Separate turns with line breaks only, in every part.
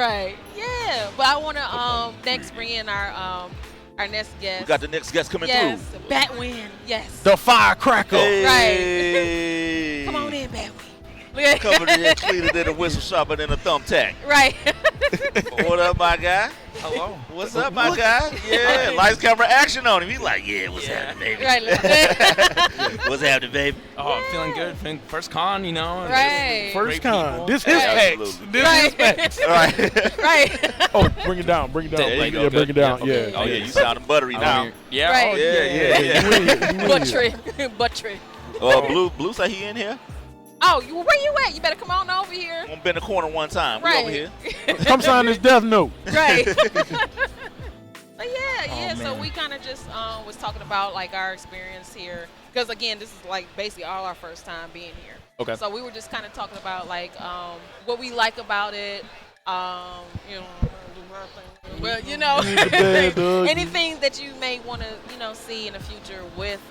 Right. Yeah. But I want to next bring in our next guest.
We got the next guest coming
yes.
through.
Batwin. Yes.
The firecracker.
Hey.
Right. Come on in, Batwin.
Coming in cleaner than a whistle sharper than a thumbtack.
Right.
What up, my guy?
Hello.
What's up, my guy? Yeah, lights, camera, action on him. He's like, yeah, what's happening, baby?
Right.
What's happening, baby?
Oh, I'm feeling good. First con, you know.
Right.
First
con. This
Right.
his packs.
Absolutely.
This
Right.
his packs.
Right.
Right.
Oh, bring it down. Bring it down.
There you go.
Yeah, bring it down.
Good.
Yeah.
Oh, yeah, you sounding buttery now.
Yeah.
Right.
Oh,
Yeah.
Buttery. Buttery.
Blue say he in here?
Oh, where you at? You better come on over here.
I'm gonna bend the corner one time.
Right.
We over here.
Come sign this death note.
Right. But yeah. So
man.
we kind of just was talking about like our experience here, because again, this is like basically all our first time being here.
Okay.
So we were just kind of talking about like what we like about it, well, anything that you may want to see in the future with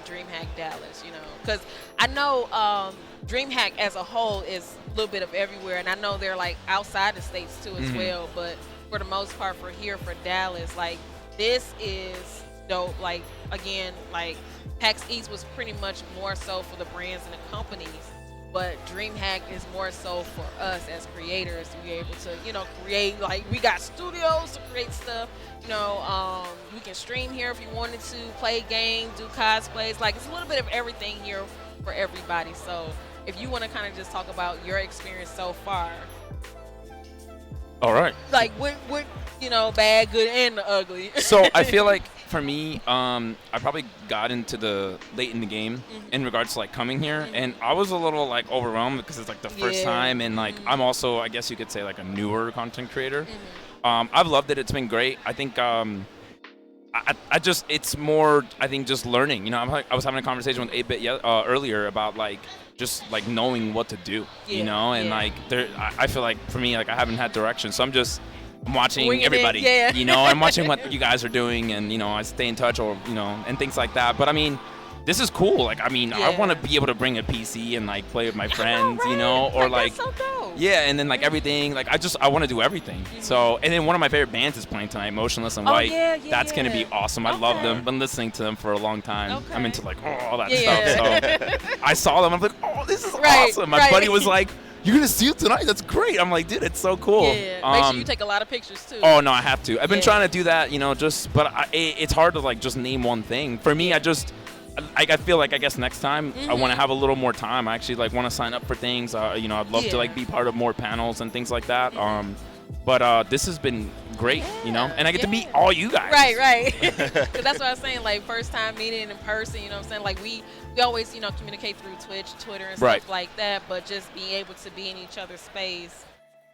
Dreamhack Dallas, because I know Dreamhack as a whole is a little bit of everywhere, and I know they're like outside the states too as well, but for the most part for Dallas, like this is dope. Like again, like PAX East was pretty much more so for the brands and the companies, but Dreamhack is more so for us as creators to be able to create. Like we got studios to create stuff. We can stream here if you wanted to, play games, do cosplays. Like it's a little bit of everything here for everybody. So if you want to kind of just talk about your experience so far.
All right.
Like what bad, good, and the ugly.
So I feel like for me, I probably got into the late in the game in regards to like coming here, and I was a little like overwhelmed because it's like the first time, and like I'm also, I guess you could say, like a newer content creator. I've loved it. It's been great. I think I just, it's more, I think, just learning. I was having a conversation with 8-Bit earlier about like just like knowing what to do, and like I feel like for me, like I haven't had direction, so I'm watching
Winging
everybody,
it,
I'm watching what you guys are doing, and I stay in touch, or and things like that. But I mean, this is cool. Like, I mean, I want to be able to bring a PC and like play with my friends, or like,
that's so dope.
yeah, and then like everything. Like, I want to do everything. So, and then one of my favorite bands is playing tonight, Motionless and White. That's gonna be awesome. I love them. Been listening to them for a long time. I'm into like all that stuff. So I saw them. I'm like, oh, this is awesome. My buddy was like, you're gonna see it tonight? That's great. I'm like, dude, it's so cool.
Yeah, make sure you take a lot of pictures too.
Oh no, I have to. I've been trying to do that, but it's hard to like just name one thing. For me, I feel like, I guess next time I want to have a little more time. I actually like want to sign up for things. I'd love to like be part of more panels and things like that. But this has been great, and I get to meet all you guys.
Right. Because that's what I was saying, like first time meeting in person, what I'm saying? Like we always, communicate through Twitch, Twitter, and stuff like that, but just being able to be in each other's space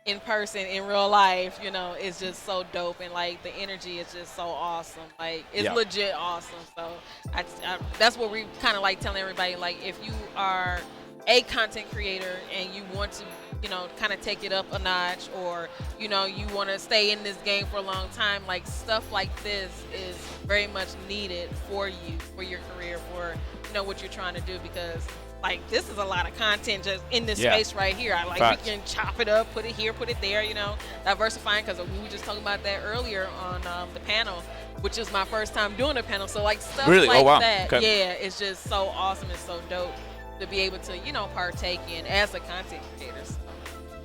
in person, in real life, is just so dope, and like the energy is just so awesome. Like it's legit awesome. So I that's what we kind of like telling everybody, like if you are a content creator and you want to kind of take it up a notch, or you want to stay in this game for a long time, like stuff like this is very much needed for you, for your career, for what you're trying to do, because like this is a lot of content just in this space right here. I like we can chop it up, put it here, put it there, diversifying, because we were just talking about that earlier on the panel, which is my first time doing a panel. So like stuff like that, it's just so awesome. It's so dope to be able to partake in as a content creator. So,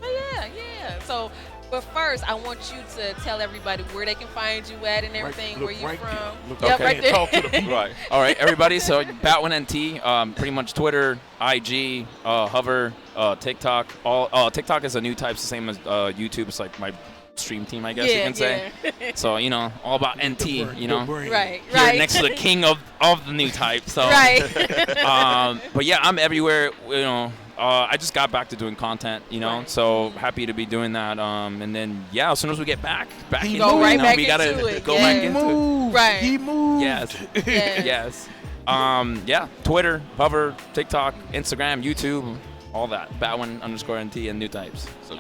yeah. So, but first, I want you to tell everybody where they can find you at and everything, where you're from.
Right there.
Talk to the
Right.
All right, everybody. So Batwin NT, pretty much Twitter, IG, Hover, TikTok. TikTok is a new type, the same as YouTube. It's like my stream team, I guess you can say. So all about NT.
Right.
Here next to the king of the new type. So. But yeah, I'm everywhere. I just got back to doing content, so happy to be doing that. And then, as soon as we get back into it, we gotta go back into it.
Right.
He moved.
Yes. Twitter, Hover, TikTok, Instagram, YouTube, all that. Batwin_NT and new types.
So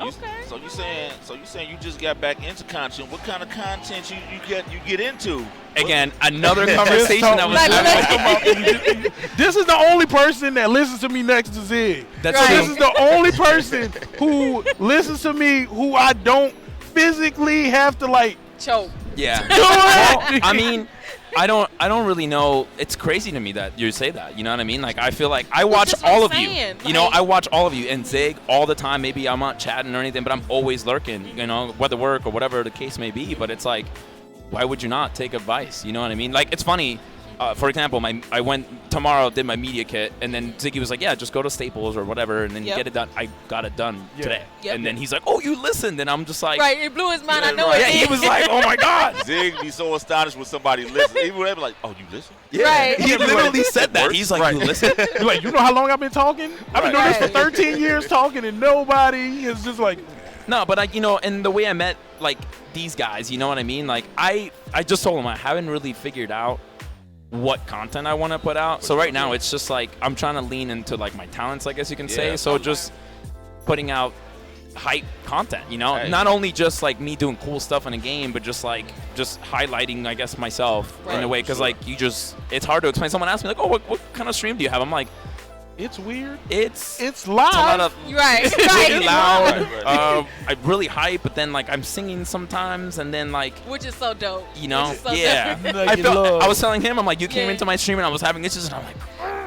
you saying you just got back into content? What kind of content you get into?
Again, another conversation that was
happening. This is the only person that listens to me next to Zig.
That's
This is the only person who listens to me who I don't physically have to like
choke.
Yeah.
do it?
I mean, I don't really know. It's crazy to me that you say that. You know what I mean? Like, I feel like I watch
that's what
all
I'm
of you.
saying.
You know,
Like-
I watch all of you and Zig all the time. Maybe I'm not chatting or anything, but I'm always lurking. You know, whether work or whatever the case may be. But it's like, why would you not take advice? You know what I mean? Like, it's funny. For example, I went tomorrow, did my media kit, and then Ziggy was like, "Yeah, just go to Staples or whatever, and then you
Yep.
get it done." I got it done today,
Yep.
and then he's like, "Oh, you listened?" And I'm just like,
Right, it blew his mind. I know
right.
it
"Yeah." He
did.
was like, "Oh my god."
Zig be so astonished when somebody listens. Even when they be like, "Oh, you listen?"
Yeah.
Right.
He literally said that. He's like,
Right.
"You listen?"
You're like, you know how long I've been talking? I've been doing this for
Right.
13 years talking, and nobody is just like,
No, but you know, and the way I met like these guys, you know what I mean? Like I just told them I haven't really figured out what content I want to put out. So right now it's just like I'm trying to lean into like my talents, I guess you can say.
Yeah.
So just putting out hype content, you know,
Hey.
not only just like me doing cool stuff in a game, but just highlighting, I guess, myself in a
Right.
way, because
Sure.
like it's hard to explain. Someone asked me like, "Oh, what kind of stream do you have?" I'm like,
it's weird.
it's
It's live.
a lot of
Right,
really
right.
loud.
Right.
I really hype, but then like I'm singing sometimes, and then like
Which is so dope.
you know,
Which is so
yeah.
dope.
Like
I
you
felt
love.
I was telling him, I'm like, you came
Yeah.
into my stream and I was having issues, and I'm like,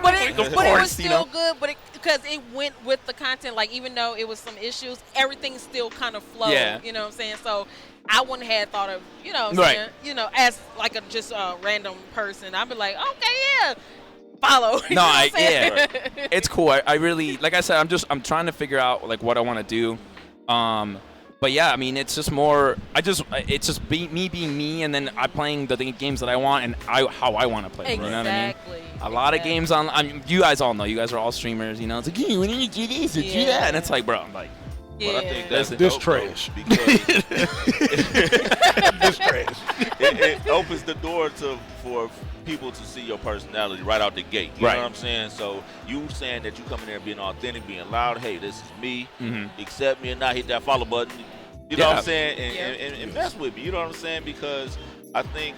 But it was
course,
still
you know?
good, but because it went with the content. Like even though it was some issues, everything still kind of flowed.
Yeah.
You know what I'm saying? So I wouldn't have thought of what I'm
Right.
saying, as like just a random person. I'd be like, okay, yeah, follow. You
No,
know what I'm saying?
it's cool. I really, like I said, I'm trying to figure out like what I want to do. But yeah, I mean, it's just more. It's just me being me, and then I playing the games that I want and how I want to play.
Exactly.
You know what I mean? A lot of games on. I mean, you guys all know. You guys are all streamers. You know, it's like, hey, when you do this, you do
Yeah.
that, and it's like, bro, I'm like,
Yeah.
But I think that's
This
dope,
trash.
though, because
This trash.
it opens the door for people to see your personality right out the gate. You
Right.
know what I'm saying? So you saying that you come in there being authentic, being loud, hey, this is me,
Mhm.
accept me, and not hit that follow button. You know what
Yeah.
I'm saying?
Yeah.
And mess with me. You know what I'm saying? Because I think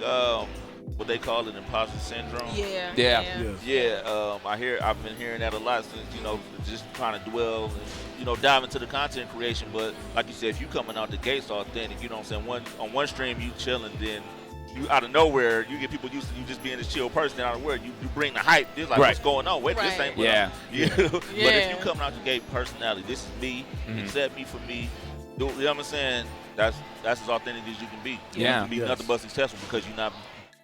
what they call it, imposter syndrome.
Yeah.
Yeah.
Yeah, I've been hearing that a lot since, just trying to dwell and, dive into the content creation. But like you said, if you coming out the gates authentic, you know what I'm saying? On one stream you chilling, then you out of nowhere, you get people used to you just being this chill person, and out of nowhere you bring the hype. They're like,
Right.
what's going on? Wait, this
Right.
ain't what
Yeah.
But if
Yeah.
you coming out the gate personality, this is me,
Mhm.
accept me for me. You know what I'm saying? That's as authentic as you can be.
Yeah.
You can be
Yes.
nothing but successful because you're not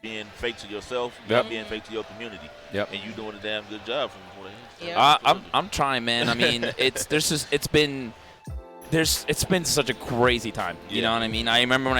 being fake to yourself, you're
Yep.
not being fake to your community.
Yep.
And you doing a damn good job from what I hear.
Yeah.
I'm trying, man. I mean, it's been such a crazy time. You
Yeah.
know what I mean? I remember when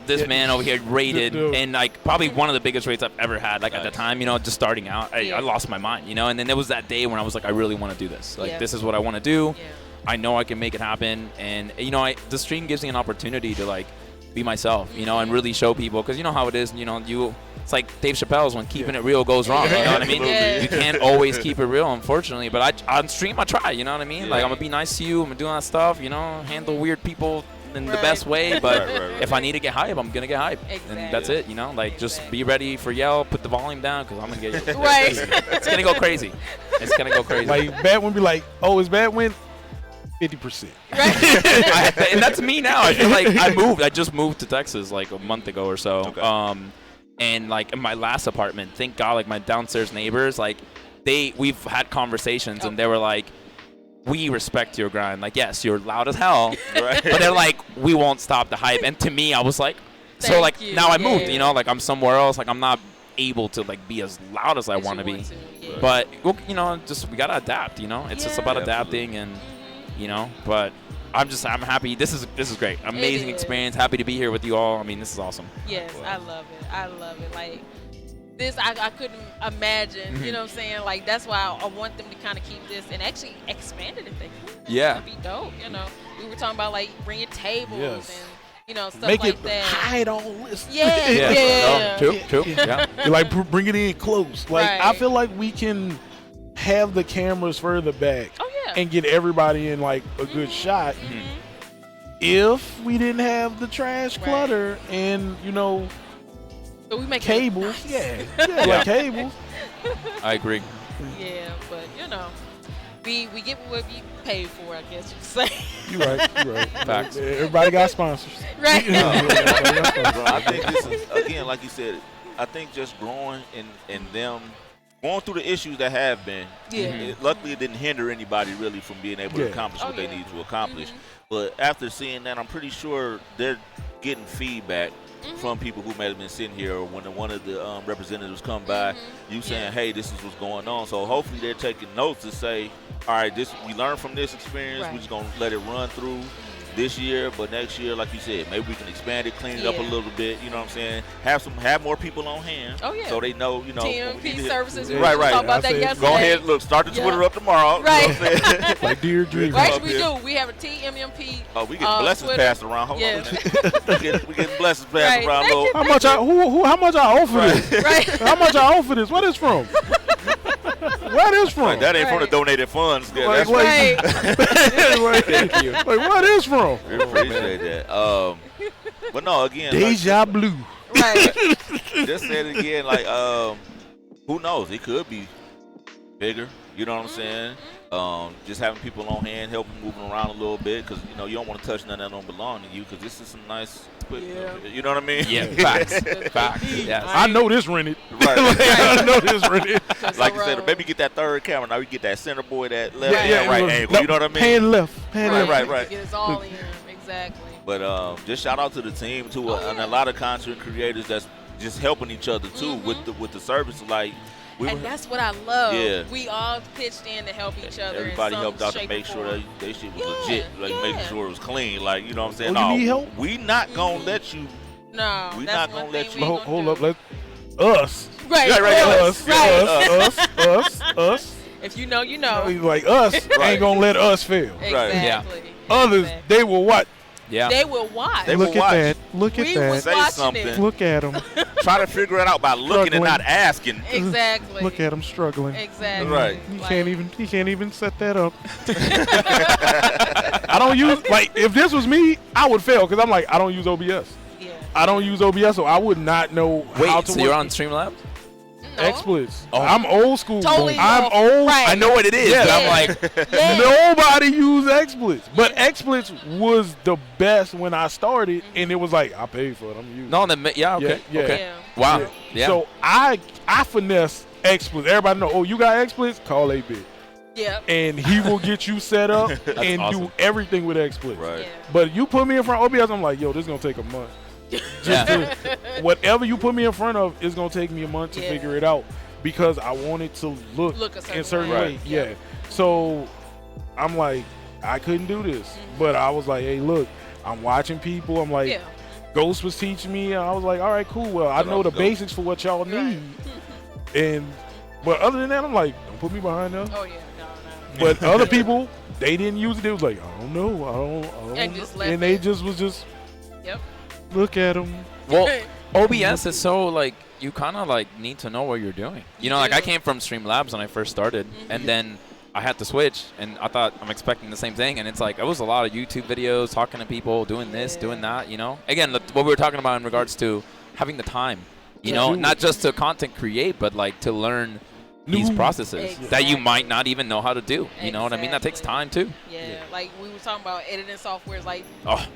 this
Yeah.
man over here raided,
Dude.
and like probably one of the biggest raids I've ever had. Like at the
Nice.
time, just starting out,
Yeah.
I lost my mind. And then there was that day when I was like, I really want to do this. Like
Yeah.
this is what I want to do.
Yeah.
I know I can make it happen, and the stream gives me an opportunity to like be myself, and really show people, because you know how it is. It's like Dave Chappelle's when keeping it real goes wrong. You know what I mean?
Yeah.
You can't always keep it real, unfortunately. But on stream, I try. You know what I mean?
Yeah.
Like I'm gonna be nice to you. I'm gonna do that stuff. Handle weird people in the
Right.
best way. But
Right.
if I need to get hype, I'm gonna get hype, and that's it. Like just be ready for yell. Put the volume down, because I'm gonna get.
Right.
It's gonna go crazy. It's gonna go crazy.
Like Batwin be like, oh, is Batwin 50%?
And that's me now. I feel like I just moved to Texas like a month ago or so.
Okay.
And like in my last apartment, thank God, like my downstairs neighbors, like we've had conversations, and they were like, we respect your grind. Like, yes, you're loud as hell,
Right.
but they're like, we won't stop the hype. And to me, I was like, so
Thank
like
you.
now I moved,
Yeah.
like I'm somewhere else. Like I'm not able to like be as loud as I want to be.
Yeah.
But well, just we gotta adapt. It's just about
Yeah,
adapting, and But I'm happy. This is great. Amazing
is.
experience. Happy to be here with you all. I mean, this is awesome.
Yes, I love it. I love it. Like this, I couldn't imagine.
Mm-hmm.
You know what I'm saying? Like that's why I want them to kind of keep this and actually expand it if they could.
Yeah.
That'd be dope. We were talking about like bringing tables
Yes.
and stuff
Make
like
it
that.
hide on list.
Yeah, yeah.
Oh, true. Yeah.
You like bring it in close. Like I
Right.
feel like we can have the cameras further back
Oh yeah.
and get everybody in like a good shot. If we didn't have the trash
Right.
clutter and
But we make
cables,
it look nice.
yeah, like cables.
I agree.
Yeah, but we get what we pay for, I guess you could say.
You right.
Facts.
Everybody got sponsors.
Right.
Bro, I think this is, again, like you said, I think just growing and them going through the issues that have been.
Yeah.
Luckily, it didn't hinder anybody really from being able to accomplish what they need to accomplish. But after seeing that, I'm pretty sure they're getting feedback from people who may have been sitting here, or when one of the representatives come by, you saying, hey, this is what's going on. So hopefully they're taking notes to say, all right, we learned from this experience. We're just going to let it run through this year, but next year, like you said, maybe we can expand it, clean it up a little bit. You know what I'm saying? Have more people on hand, so they know.
TMP services.
Right.
Talk about that yesterday.
Go ahead, look, start the Twitter up tomorrow.
Right.
You know what I'm saying?
Like Dear Dreamhack.
Right, we do. We have a TMMP.
Oh, we get blessings
Twitter.
passed around. Hold on. we getting blessings passed
Right.
around.
Thank you.
How much how much I owe for this?
Right.
How much I owe for this? What is from? What is from?
Like, that ain't from the donated funds. Yeah,
Like,
that's
right.
Thank you.
Like, what is from?
We appreciate that. But no, again,
Deja Blue.
Right.
just say it again. Like, who knows? It could be bigger. You know what I'm saying? Just having people on hand, helping moving around a little bit, because you don't want to touch nothing that don't belong to you, because this is some nice. You know what I mean?
Yeah, facts. Yes.
I know this rented.
Right.
I know this rented.
Like you said, maybe get that third camera. Now we get that center boy, that left
Yeah,
right angle. You know what I mean?
Pan left.
Right.
Get us all in. Exactly.
But just shout out to the team too, and a lot of content creators that's just helping each other too with the service. Like,
that's what I love.
Yeah.
We all pitched in to help each other.
Everybody
in some
helped out to
shape
make
or
sure
form.
they shit was legit, like making sure it was clean. Like, you know what I'm saying?
Oh, you need help?
We not gonna let you.
No,
We
that's
not
one
gonna let
thing
you-
we ain't
Hold
gonna
up.
do.
Let us.
Right.
Us.
If you know, you know.
Like us ain't gonna let us fail.
Exactly.
Others, they will what?
Yeah.
They will watch.
They
Look
will
at
watch.
that. Look at
We
that.
was
Say
watching
something.
it.
Look at them.
Try to figure it out by looking and
Struggling.
not asking.
Exactly.
Look at them struggling.
Exactly.
Right.
He can't even set that up. I don't use, like, if this was me, I would fail, because I'm like, I don't use OBS.
Yeah.
I don't use OBS, so I would not know how
Wait,
to
so
work
you're on Streamlabs?
No.
XSplits.
Oh.
I'm old school.
Totally
I'm
old.
old.
Right.
I know what it is.
Yeah.
But I'm like,
Yeah.
Nobody used XSplits, but XSplits was the best when I started, and it was like, I paid for it. I'm using.
no, yeah, okay.
Yeah.
Okay.
Yeah.
Wow. Yeah.
So I finesse XSplits. Everybody know. Oh, you got XSplits? Call 8-Bit,
Yeah.
and he will get you set up and
awesome.
do everything with XSplits.
Right.
Yeah.
But you put me in front of OBS, I'm like, yo, this is gonna take a month. Just to, whatever you put me in front of is gonna take me a month to
Yeah.
figure it out, because I want it to look
Look a
in
certain
a certain
way.
way.
Right.
Yeah.
Yep.
So I'm like, I couldn't do this, but I was like, hey, look, I'm watching people. I'm like,
Yeah.
Ghost was teaching me, and I was like, all right, cool. Well, I know the basics for what y'all
Right.
need, but other than that, I'm like, don't put me behind them.
Oh yeah. No.
But other people, they didn't use it. They was like, I don't know, I don't
And
know.
just left
And they
it.
just was just
Yep.
look at them.
well, OBS is so like you kind of like need to know what you're doing. You know, like I
do.
came from Streamlabs when I first started, and then I had to switch, and I thought I'm expecting the same thing, and it's like it was a lot of YouTube videos, talking to people, doing this, doing that. You know, again, what we were talking about in regards to having the time. You know, not just to content create, but like to learn these
New-
processes that you might not even know how to do. You know what I mean? That takes
Exactly.
time too.
Yeah. Like we were talking about editing softwares. Like
Oh,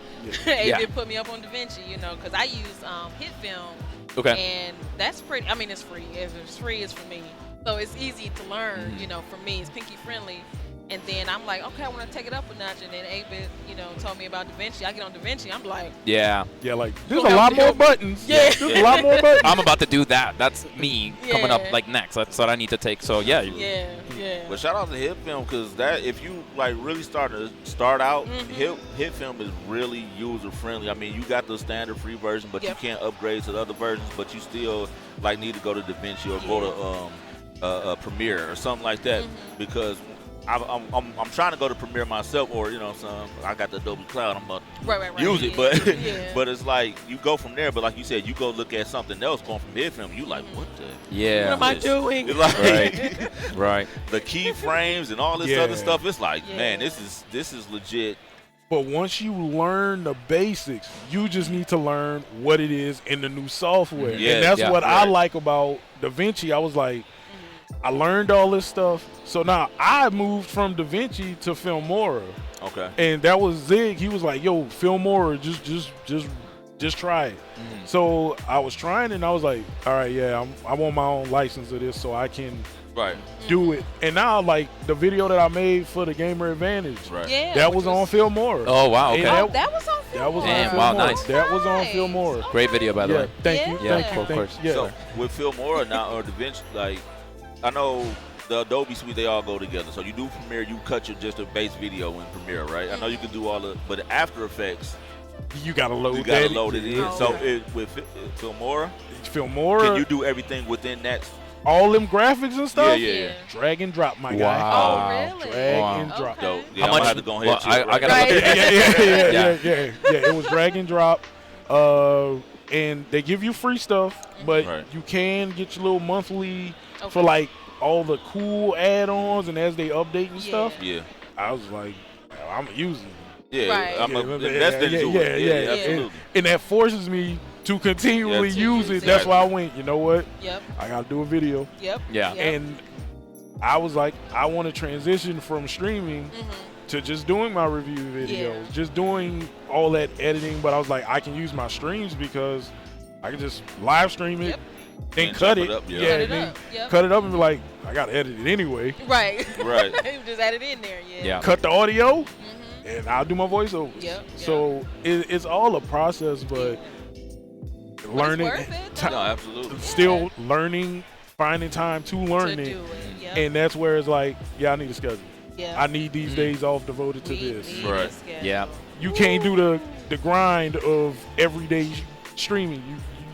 they
Yeah.
did put me up on DaVinci. You know, because I use HitFilm.
okay.
And that's pretty. I mean, it's free. If it's free, it's for me. So it's easy to learn. You know, for me, it's pinky friendly. And then I'm like, okay, I want to take it up a notch. And then 8-Bit, told me about DaVinci. I get on DaVinci. I'm like,
Yeah.
Yeah, like there's
Gonna
a lot
help
more
me.
buttons.
Yeah.
There's a lot more buttons.
I'm about to do that. That's me coming up
Yeah.
like next. That's what I need to take. So yeah.
yeah.
But shout out to HitFilm, because that, if you like really start out, HitFilm is really user friendly. I mean, you got the standard free version, but you can't upgrade to the other versions. But you still like need to go to DaVinci or go to Premiere or something like that, because I'm trying to go to Premiere myself, or I got the Adobe Cloud. I'm about to
Right.
use it,
Yeah.
but it's like you go from there. But like you said, you go look at something else going from HitFilm. You like, what the?
Yeah.
What am I doing?
It's like,
Right. Right.
the keyframes and all this
Yeah.
other stuff. It's like,
Yeah.
man, this is legit.
But once you learn the basics, you just need to learn what it is in the new software.
Yeah,
and that's
yeah,
what I
right.
like about DaVinci. I was like, I learned all this stuff. So now I moved from DaVinci to Filmora.
Okay.
And that was Zig. He was like, "Yo, Filmora, just try it." So I was trying, and I was like, "All right, yeah, I want my own license of this, so I can do it." And now, like the video that I made for the Gamer Advantage,
Yeah,
that was on Filmora.
Oh wow, okay.
That was on Filmora.
That was on
Damn,
Filmora.
wow, nice.
That was on Filmora.
Great video, by the way.
Thank you.
Yeah,
Thank you.
of
Thank
course.
you. Yeah.
So with Filmora now or DaVinci, like I know the Adobe Suite, they all go together. So you do Premiere, you cut your just a base video in Premiere, right? I know you can do all the, but After Effects,
you gotta load.
You gotta load it in.
Oh,
So
okay.
with Filmora,
Filmora,
can you do everything within that?
all them graphics and stuff?
Yeah.
Drag and drop, my guy.
Wow.
Oh, really?
Drag
Wow.
and drop.
Okay.
Dope. Yeah,
How
I'm gonna
much-
have to go ahead and
well,
check
I gotta
Right.
look at
Yeah. It was drag and drop. And they give you free stuff, but you can get your little monthly for like all the cool add-ons and as they update and stuff.
Yeah.
I was like, I'm using it.
Yeah,
Right.
I'm
Yeah,
invested into it.
yeah.
Absolutely.
And that forces me to continually
Yeah, to
use
use
it. That's
it.
why I went, you know what?
Yep.
I got to do a video.
Yep.
Yeah.
Yep.
And I was like, I want to transition from streaming to just doing my review videos, just doing all that editing. But I was like, I can use my streams because I can just live stream it, then
And
cut
chop
it.
it up, yeah.
Cut it
then
up, yep.
cut it up and be like, I got to edit it anyway.
Right.
Right.
Just add it in there. Yeah.
Cut the audio, and I'll do my voiceovers.
Yep.
So it's all a process, but learning,
But it's worth it,
No, absolutely.
still learning, finding time to learn
to
it.
do it. Yep.
And that's where it's like, yeah, I need a schedule.
Yeah.
I need these days off devoted to
We
this.
need
Right.
a schedule.
Yeah.
You can't do the grind of everyday streaming.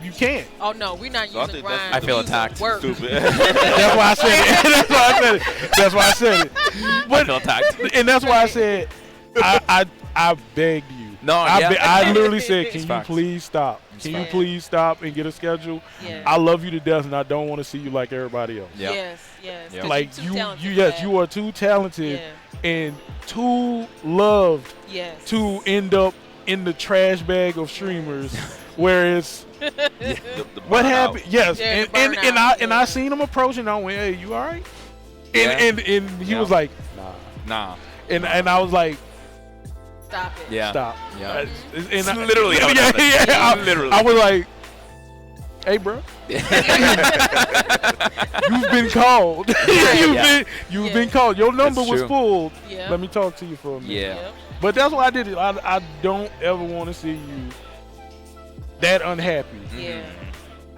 You can't.
Oh no, we're not
So I
using
think that's
grind.
I feel
We're using
attacked.
Work.
Stupid.
That's why I said it. That's why I said it. That's why I said it.
I
But,
feel attacked.
and that's why I said I begged you.
No,
I literally said, can
It's
you
facts.
please stop? Can you
facts.
please stop and get a schedule?
Yeah.
I love you to death, and I don't want to see you like everybody else.
Yep.
Yes.
Yep.
'Cause
Like
you're too talented for
yes,
that.
you are too talented
Yeah.
and too loved
Yes.
to end up in the trash bag of streamers, where it's
The
what
burnout.
happened. Yes,
Yeah,
and,
the
and, and
burnout,
I
yeah.
seen him approaching. And I went, "Hey, you all right?"
Yeah.
And he
Yeah.
was like,
Nah.
and I was like,
Stop it.
Yeah.
"Stop."
Yeah.
And I,
literally how it happened.
I,
Literally.
I was like, "Hey, bro, you've been called. You've been called. Your number
That's
was
true.
pulled.
Yeah.
Let me talk to you for a minute."
Yeah.
Yep.
But that's why I did it. I don't ever want to see you that unhappy
Yeah.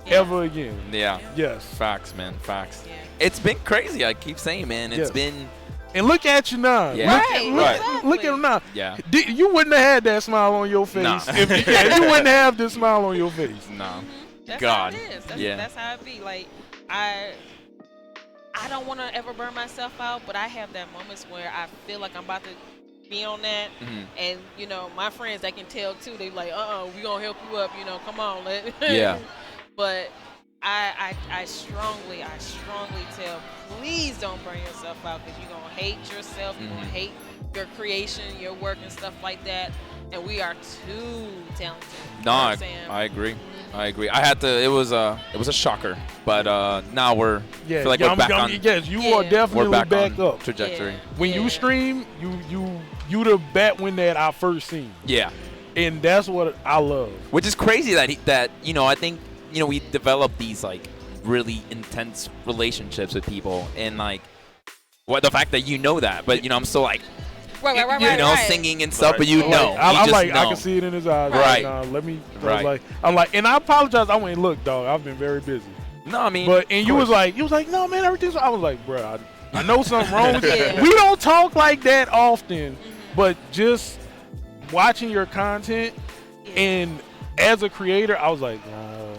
ever again.
Yeah.
Yes.
Facts, man. Facts.
Yeah.
It's been crazy. I keep saying, man. It's
Yes.
been.
And look at you now.
Yeah.
Right,
Look at him now.
Yeah.
You wouldn't have had that smile on your face.
Nah.
You wouldn't have this smile on your face.
Nah.
That's
God.
how it is.
Yeah.
That's how it be. Like I don't want to ever burn myself out, but I have that moments where I feel like I'm about to be on that, and you know my friends that can tell too. They like, we gonna help you up. You know, come on,
Yeah.
But I strongly tell, please don't burn yourself out because you're gonna hate yourself. You're gonna hate your creation, your work, and stuff like that. And we are too talented. You know what
No,
I'm saying?
I agree. I agree. I had to. It was a shocker, but now we're.
Yeah,
feel like we're back on.
yes, you
Yeah.
are definitely
We're back on
up.
trajectory.
Yeah.
When you stream, you the bat win that I first seen,
Yeah.
and that's what I love.
Which is crazy that I think we develop these like really intense relationships with people, and like the fact that that, but I'm still like
right.
singing and stuff,
Right.
but
I'm like,
know.
I can see it in his eyes.
Right.
Now, let me.
Right.
I'm like, and I apologize. I went, look, dog, I've been very busy.
No, I mean,
But and
of
you was
course.
like, no, man, everything's. I was like, bro, I know something wrong with
Yeah.
you. We don't talk like that often, but just watching your content and as a creator, I was like,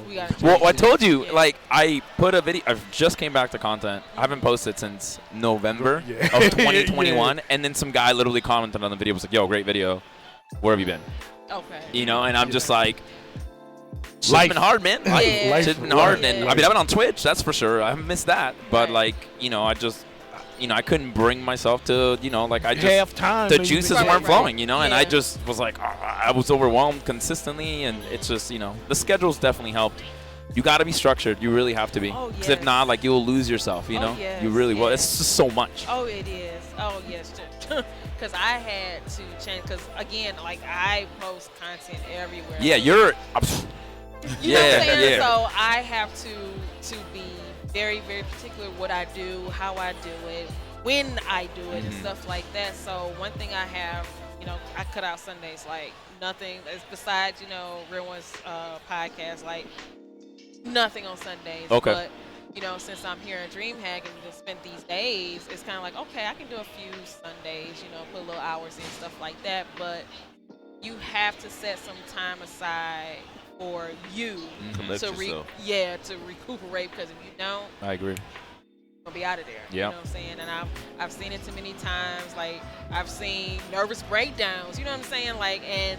We gotta
Well, I
change
told
it.
you,
Yeah.
like, I put a video. I just came back to content. I haven't posted since November
Yeah.
of 2021, and then some guy literally commented on the video. Was like, "Yo, great video. Where have you been?"
Okay.
And I'm just like, "Shit's
Life.
been hard, man. Life.
Yeah.
Shit's been
Life.
hard." And
Yeah.
I mean, I've been on Twitch. That's for sure. I haven't missed that. But
Right.
I just, I couldn't bring myself to, like, I just.
half time.
The juices
Right,
weren't
right.
flowing, and I
Yeah.
just was like, I was overwhelmed consistently, and it's just, the schedule's definitely helped. you got to be structured. You really have to be.
Oh,
Because if not, like, you'll lose yourself, you know?
Yes,
you really will.
yes.
It's just so much.
Oh, it is. Oh, yes. Because I had to change. Because, again, like, I post content everywhere.
Yeah, you're...
You know what I'm saying?
yeah.
So I have to be very, very particular what I do, how I do it, when I do it, and stuff like that. So one thing I have, you know, I cut out Sundays, like nothing besides, you know, Real One's podcast, like nothing on Sundays.
Okay.
But, you know, since I'm here at Dreamhack and just spent these days, it's kind of like, okay, I can do a few Sundays, you know, put little hours in, stuff like that. But you have to set some time aside for you to recuperate, because if you don't,
I agree.
you'll be out of there.
Yeah.
You know what I'm saying? And I've seen it too many times. Like, I've seen nervous breakdowns, you know what I'm saying? Like, and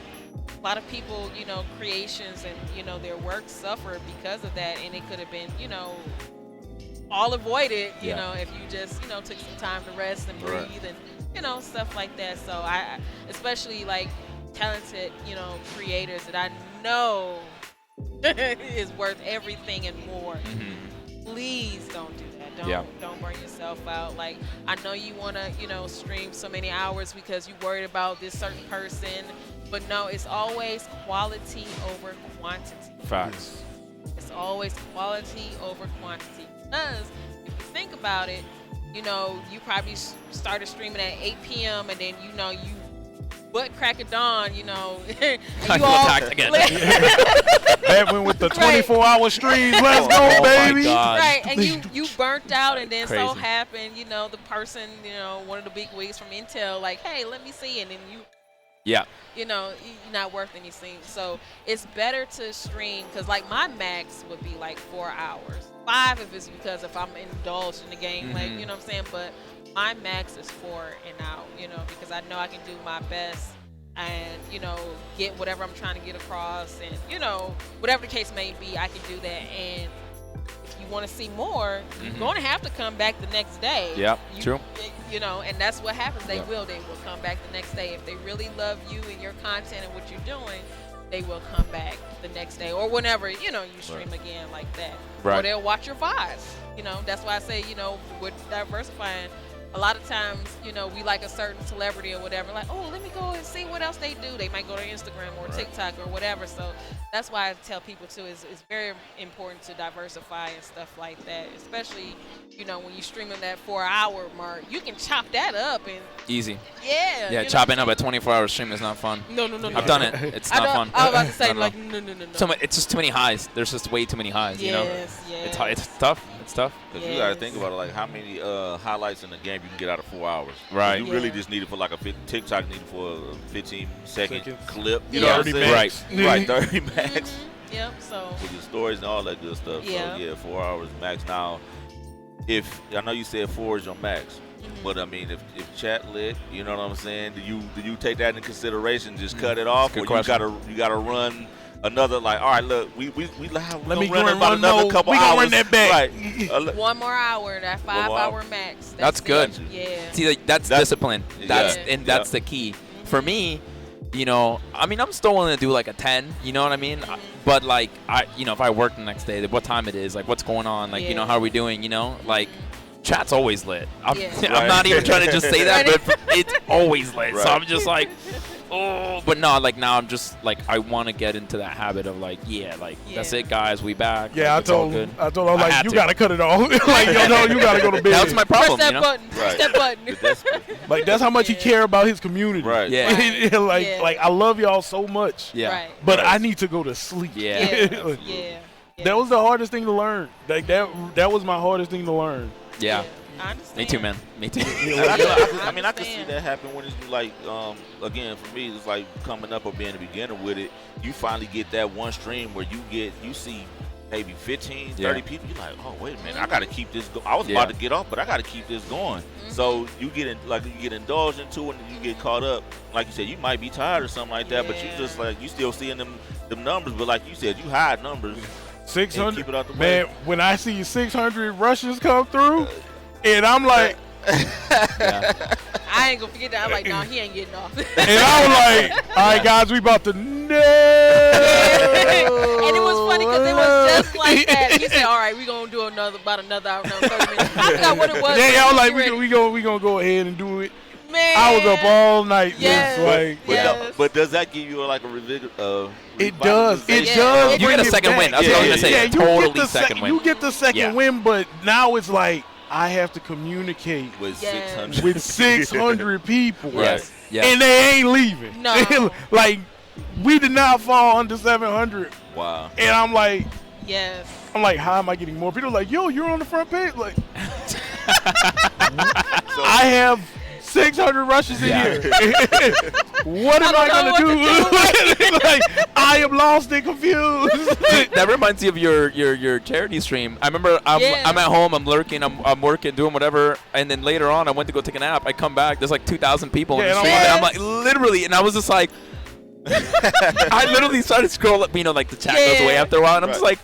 a lot of people, you know, creations and, you know, their work suffer because of that, and it could have been, you know, all avoided, you know, if you just, you know, took some time to rest and breathe and, you know, stuff like that. So I especially like talented, you know, creators that I know is worth everything and more. Please don't do that. Don't burn yourself out. Like, I know you want to, you know, stream so many hours because you're worried about this certain person, but no, it's always quality over quantity.
Facts.
It's always quality over quantity. Because if you think about it, you know, you probably started streaming at 8 p.m. and then, you know, you butt crack of dawn, you know, and you all
again.
Edwin with the 24-hour streams. Let's go, baby.
Right, and you burnt out, and then
Crazy.
so happened, you know, the person, you know, one of the big wigs from Intel, like, hey, let me see, and then you, you know, you're not worth anything. So it's better to stream, because like my max would be like 4 hours, 5 if it's because if I'm indulged in the game, like, you know what I'm saying, but my max is 4 and out, you know, because I know I can do my best and, you know, get whatever I'm trying to get across, and, you know, whatever the case may be, I can do that. And if you want to see more, you're going to have to come back the next day.
Yep, true.
You know, and that's what happens. They will come back the next day. If they really love you and your content and what you're doing, they will come back the next day or whenever, you know, you stream again like that. Or they'll watch your VODs. You know, that's why I say, you know, with diversifying, a lot of times, you know, we like a certain celebrity or whatever, like, oh, let me go and see what else they do. They might go to Instagram or TikTok or whatever. So that's why I tell people, too, it's very important to diversify and stuff like that, especially, you know, when you're streaming that 4-hour mark. You can chop that up and...
Easy.
Yeah.
Yeah, chopping up a 24-hour stream is not fun.
No.
I've done it. It's not fun.
I was about to say,
no.
like, no.
It's just too many highs. There's just way too many highs, you know?
Yes.
It's tough. It's tough.
Because you got to think about it, like how many highlights in the game you can get out of 4 hours.
Right.
You really just need it for like a TikTok need it for a 15-second clip. You
Yeah.
know what I'm saying?
Right.
30 max.
Yep, so...
With your stories and all that good stuff.
Yeah.
So, yeah, 4 hours max. Now, if I know you said 4 is your max, but I mean, if chat lit, you know what I'm saying? Do you take that into consideration? Just cut it off, or you gotta run another, like, all right, look, we
Let me
run
run
about another couple
we
hours.
gonna run that back.
Right.
1 more hour, that 5-hour max.
That's good.
it. Yeah.
See, like, that's discipline. That's the key. For me, you know, I mean, I'm still willing to do like a 10, you know what I mean? But like, you know, if I work the next day, what time it is, like what's going on, like, you know, how are we doing, you know? Like, chat's always lit. I'm not even trying to just say that, but it's always lit.
Right.
So I'm just like, oh, but no, like now I'm just like, I want to get into that habit of like, that's it, guys, we back.
Yeah,
like,
I told him, like, you gotta cut it off. Like, yo, you gotta go to bed.
That was my problem.
Press that
you know?
button. Press that button.
Like, that's how much he care about his community.
Right.
Yeah.
Like I love y'all so much.
Yeah.
Right.
But I need to go to sleep.
Yeah.
Yeah.
That was the hardest thing to learn. Like that was my hardest thing to learn.
Yeah.
I understand.
Me too, man. Me too.
I mean, I can see that happen when it's like, again, for me, it's like coming up or being a beginner with it. You finally get that one stream where you see maybe 15, 30 people. You're like, oh, wait a minute, I got to keep this going. I was about to get off, but I got to keep this going. So you get indulged into it, and you get caught up. Like you said, you might be tired or something like that, but you just like, you still seeing them numbers. But like you said, you hide numbers.
600,
keep it out the
man.
way.
When I see 600 rushes come through, and I'm like,
I ain't gonna forget that. I'm like, no, he ain't getting off.
and I was like, all right, guys, we about to
And it was funny because it was just like that. He said, "All right, we gonna do about another hour, 30 minutes." I forgot what it was.
Yeah, I was like, we gonna go ahead and do it.
Man,
I was up all night.
Yes.
But does that give you like a revision?
It does. It
Yeah.
does.
You get a second win. That's what I was gonna say.
you
Totally
get the
second win.
You get the second win, but now it's like I have to communicate
with
Yes.
600
with 600 people,
Yes. Yes.
and they ain't leaving.
No.
Like we did not fall under 700.
Wow.
And I'm like,
yes.
how am I getting more people? Like, yo, you're on the front page. Like, I have 600 rushes in here. What am I gonna do? Like, I am lost and confused.
That reminds me of your charity stream. I remember I'm at home, I'm lurking, I'm working, doing whatever, and then later on I went to go take a nap. I come back, there's like 2,000 people in the stream, and I'm like, literally, and I was just like, I literally started scrolling up, like the chat goes away after a while, and I'm just like,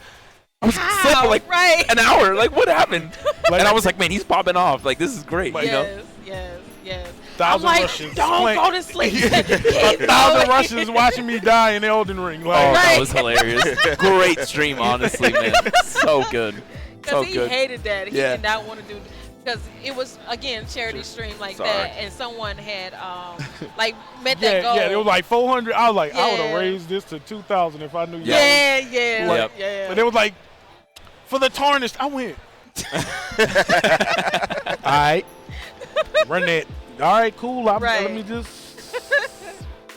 I was asleep for like an hour. Like, what happened? And I was like, man, he's popping off. Like, this is great.
Yes.
1,000
I'm like,
Russians.
don't go to sleep.
1,000 Russians watching me die in Elden Ring. Like,
that was hilarious. Great stream, honestly, man. So good.
Because he hated that. He did not want to do because it was, again, charity stream like that, and someone had met that goal.
Yeah, it was like 400. I was like, I would have raised this to 2,000 if I knew.
Yeah.
But it was like, for the tarnished, I went. All right, run that. All right, cool. Let me just.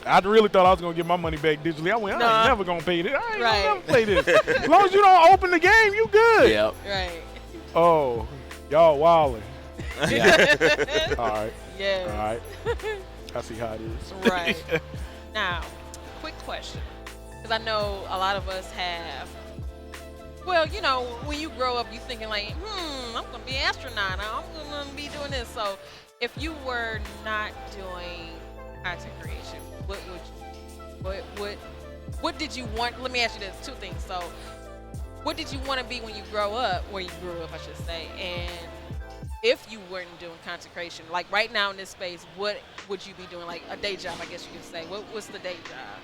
I really thought I was gonna get my money back digitally. I went, I ain't never gonna pay this. I ain't gonna never play this. As long as you don't open the game, you good.
Yep.
Right.
Oh, y'all wildin'.
Yeah.
All right.
Yeah.
All right. I see how it is.
Right. Now, quick question, because I know a lot of us have. Well, when you grow up, you thinking like, I'm gonna be an astronaut. I'm gonna be doing this. So, if you were not doing content creation, what did you want? Let me ask you this: two things. So, what did you want to be when you grow up? Where you grew up, I should say. And if you weren't doing content creation, like right now in this space, what would you be doing? Like a day job, I guess you could say. What's the day job?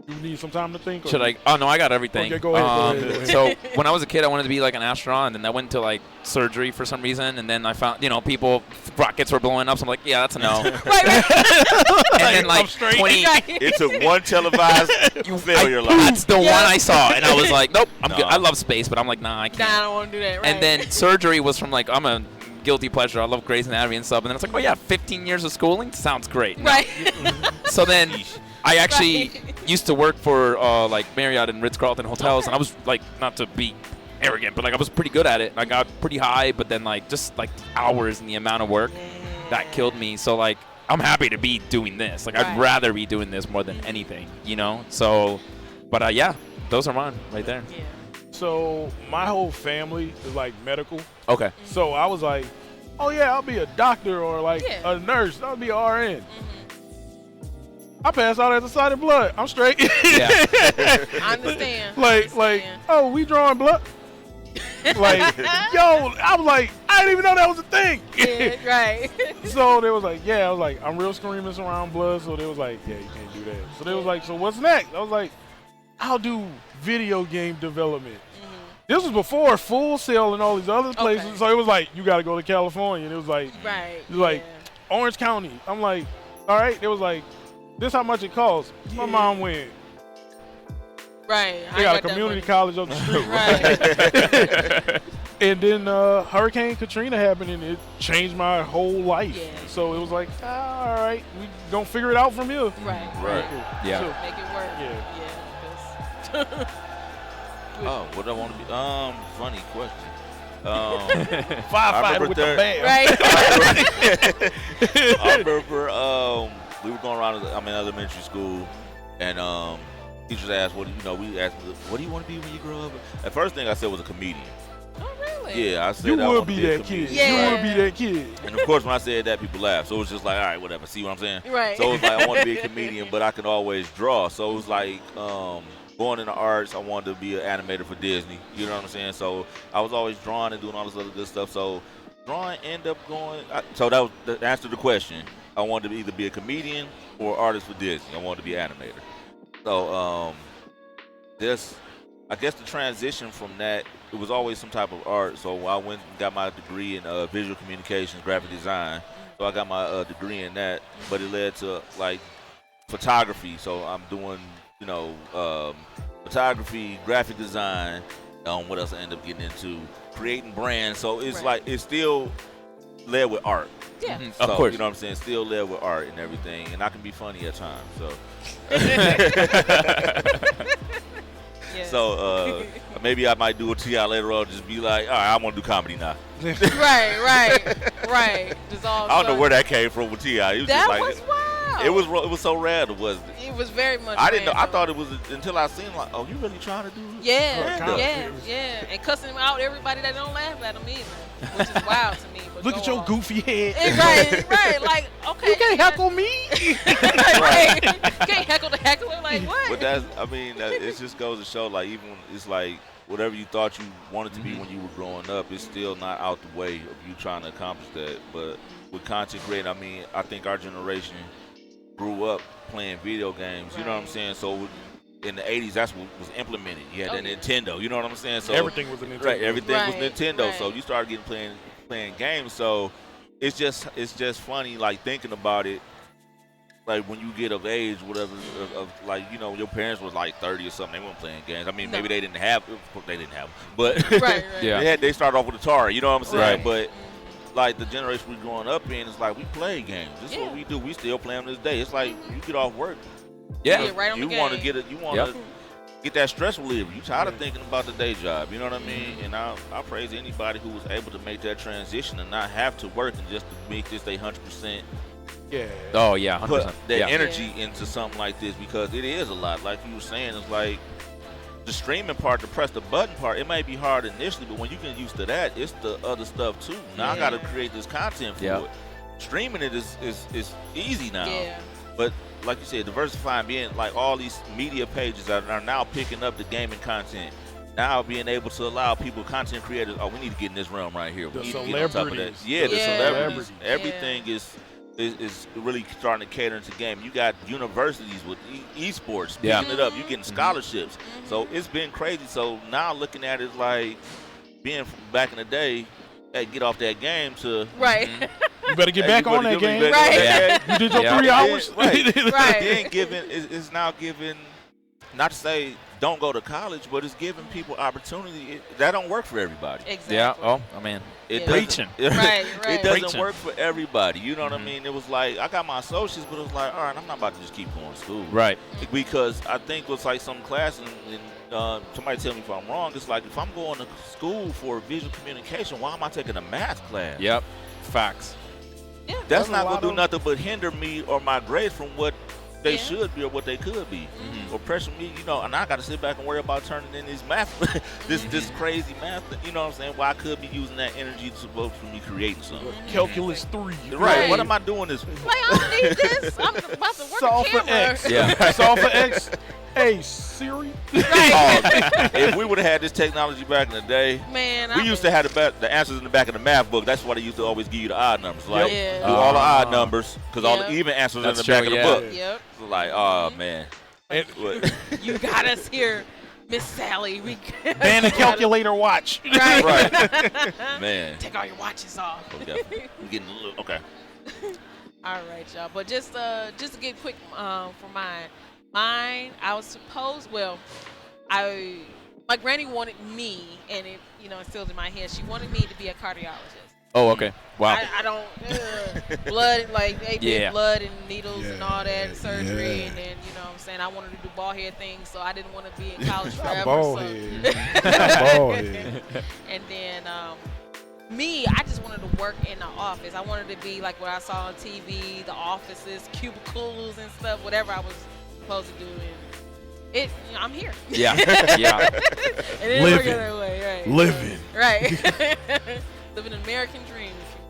You need some time to think?
Should I? Oh, no, I got everything.
Okay, go ahead.
So when I was a kid, I wanted to be like an astronaut, and then I went to like surgery for some reason, and then I found, rockets were blowing up, so I'm like, yeah, that's a no. And then like 20.
It took one televised failure.
That's the one I saw, and I was like, nope, I'm good. I love space, but I'm like, nah, I can't.
Nah, I don't want to do that, right?
And then surgery was from like, I'm a guilty pleasure. I love Grey's Anatomy and stuff. And then it's like, oh yeah, 15 years of schooling sounds great.
Right.
So then I actually used to work for like Marriott and Ritz-Carlton hotels, and I was like, not to be arrogant, but like I was pretty good at it. I got pretty high, but then like just like hours and the amount of work that killed me. So like I'm happy to be doing this. Like I'd rather be doing this more than anything, So, but yeah, those are mine right there.
Yeah.
So my whole family is like medical.
Okay.
So I was like, oh yeah, I'll be a doctor or like a nurse. I'll be an RN. I passed out at the sight of blood. I'm straight.
Yeah.
I understand.
Like, oh, we drawing blood. Like, yo, I was like, I didn't even know that was a thing.
Yeah, right.
So they was like, I was like, I'm real squeamish around blood. So they was like, yeah, you can't do that. So they was like, so what's next? I was like, I'll do video game development. This was before Full Sail and all these other places. Okay. So it was like, you got to go to California. And it was like, Orange County. I'm like, all right. It was like, this how much it costs. My mom went.
Right.
They got a community college up the street. Right. And then Hurricane Katrina happened, and it changed my whole life. Yeah. So it was like, all right, we gonna figure it out from here.
Right.
Yeah.
So, make it work.
Yeah. Oh, what I want to be? Funny question.
Firefighter with the band.
Right.
I remember we were going around. I'm in elementary school, and teachers asked, we asked, what do you want to be when you grow up? The first thing I said was a comedian.
Oh, really?
Yeah, I said
you
I
would be that kid.
Yeah.
You would be that kid.
And of course, when I said that, people laughed. So it was just like, all right, whatever. See what I'm saying?
Right.
So it was like, I want to be a comedian, but I can always draw. So it was like, going into arts, I wanted to be an animator for Disney. You know what I'm saying? So I was always drawing and doing all this other good stuff. So drawing ended up going. So that was the answer to the question. I wanted to either be a comedian or artist for Disney. I wanted to be an animator. So I guess the transition from that, it was always some type of art. So I went and got my degree in visual communications, graphic design. So I got my degree in that, but it led to like photography. So I'm doing, photography, graphic design. What else I end up getting into? Creating brands. So it's like it's still led with art.
Yeah,
so,
of course.
You know what I'm saying? Still led with art and everything, and I can be funny at times. So.
Yes.
So maybe I might do a TI later on. Just be like, all right, I want to do comedy now.
right. Just all
I don't know where that came from with TI. It was
that
just like,
was wild.
It was so random, wasn't it?
It was very much.
I didn't know. I
random.
thought it was until I seen like, oh, you really trying to do this?
Yeah, and cussing out everybody that don't laugh at him either, which is wild to me. But
Look at your goofy head.
Right. Like, okay,
you can't heckle me.
right. You can't heckle the heckler. Like what?
But it just goes to show, like, even it's like whatever you thought you wanted to be when you were growing up, it's still not out the way of you trying to accomplish that. But with content creating, I think our generation grew up playing video games. You know what I'm saying? So in the 80s, that's what was implemented. You had the Nintendo. You know what I'm saying? So
everything was a Nintendo.
Right, everything was Nintendo.
Right.
So you started getting playing games. So it's just funny, like, thinking about it. Like, when you get of age, whatever, like, your parents was like 30 or something, they weren't playing games. Maybe they didn't have them, but
right.
they started off with Atari, you know what I'm saying?
Right.
But, like, the generation we're growing up in is like, we play games. This is what we do. We still play them this day. It's like, you get off work.
Yeah, right on the game.
You want to get that stress reliever. You tired of thinking about the day job, you know what I mean? And I praise anybody who was able to make that transition and not have to work and just to make this they 100%.
Yeah.
Oh yeah, 100%.
Put that energy into something like this, because it is a lot. Like you were saying, it's like the streaming part, the press the button part. It may be hard initially, but when you get used to that, it's the other stuff too. Now I got to create this content for it. Streaming it is easy now.
Yeah.
But like you said, diversifying, being like all these media pages are now picking up the gaming content. Now being able to allow people, content creators, we need to get in this realm right here. We need to get on top of that. Yeah, the celebrities. Everything is really starting to cater into game. You got universities with esports picking it up. You're getting scholarships. So it's been crazy. So now looking at it like being back in the day, hey, get off that game to
you better get back on that game.
Right.
You did your 3 hours.
Right.
Then it's now giving, not to say don't go to college, but it's giving people opportunity. That don't work for everybody.
Exactly.
Yeah. Oh man.
It
Preaching.
Right.
It doesn't
Preaching.
work for everybody. You know what I mean? It was like, I got my associates, but it was like, all right, I'm not about to just keep going to school.
Right.
Because I think it's like some class, and somebody tell me if I'm wrong, it's like, if I'm going to school for visual communication, why am I taking a math class?
Yep. Facts.
Yeah.
That's not going to do nothing but hinder me or my grades from what they should be or what they could be, or pressure me, and I got to sit back and worry about turning in this math, this crazy math. You know what I'm saying? Why I could be using that energy to vote for me creating something.
Calculus 3.
Right. What am I doing this for?
Like, I don't need this. I'm about to work
Solve
a
for
camera.
X.
Yeah.
Solve for X. Hey, Siri.
If we would have had this technology back in the day,
Man,
we used to have the answers in the back of the math book. That's why they used to always give you the odd numbers. Like,
Yep.
do all the odd numbers, because all the
Yep.
even answers in
That's
the back
true,
of the book.
Yep.
So like, oh, man. What?
You got us here, Miss Sally. We
Ban the calculator watch.
Right.
Right. Man.
Take all your watches off.
Okay. We getting a little, okay.
All right, y'all. But just to get quick for mine, I was supposed. Well, my granny wanted me, and it instilled in my head. She wanted me to be a cardiologist.
Oh, okay. Wow.
I don't blood, like they did blood and needles and all that and surgery, and then what I'm saying, I wanted to do bald head things, so I didn't want to be in college forever.
Bald
so.
head. Bald head.
And then I just wanted to work in the office. I wanted to be like what I saw on TV, the offices, cubicles and stuff, whatever I was supposed to do. And I'm here.
Yeah. Yeah.
It didn't work that way, right?
Living.
Right. Living an American dream, if you